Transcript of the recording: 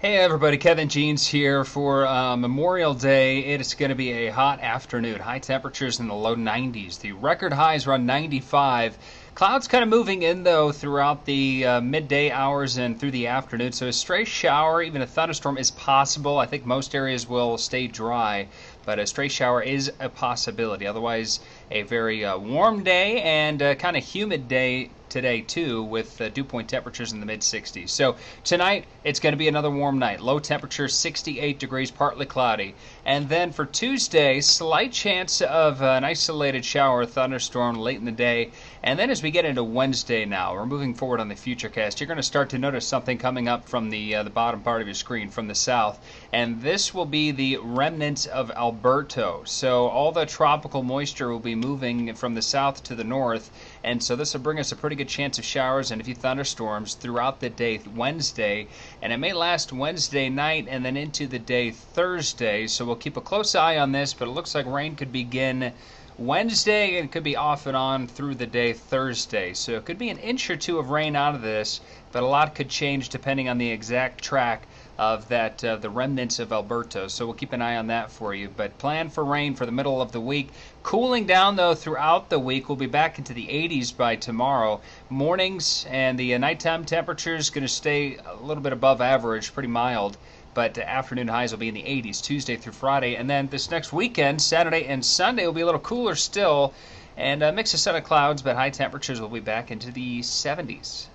Hey everybody, Kevin Jeans here for Memorial Day. It is going to be a hot afternoon. High temperatures in the low 90s. The record highs around 95. Clouds kind of moving in though throughout the midday hours and through the afternoon. So a stray shower, even a thunderstorm is possible. I think most areas will stay dry, but a stray shower is a possibility. Otherwise, a very warm day and kind of humid day today too, with dew point temperatures in the mid 60s. So tonight it's going to be another warm night. Low temperature 68 degrees, partly cloudy. And then for Tuesday, slight chance of an isolated shower, thunderstorm late in the day. And then as we get into Wednesday now, we're moving forward on the futurecast. You're going to start to notice something coming up from the bottom part of your screen from the south, and this will be the remnants of Alberto. So all the tropical moisture will be moving from the south to the north, and so this will bring us a pretty good chance of showers and a few thunderstorms throughout the day Wednesday, and it may last Wednesday night and then into the day Thursday. So we'll keep a close eye on this, but it looks like rain could begin Wednesday and could be off and on through the day Thursday. So it could be an inch or two of rain out of this, but a lot could change depending on the exact track of that the remnants of Alberto. So we'll keep an eye on that for you. But plan for rain for the middle of the week. Cooling down though throughout the week. We'll be back into the 80s by tomorrow. Mornings and the nighttime temperatures going to stay a little bit above average, pretty mild. But afternoon highs will be in the 80s Tuesday through Friday. And then this next weekend, Saturday and Sunday, will be a little cooler still. And a mix of sun and clouds, but high temperatures will be back into the 70s.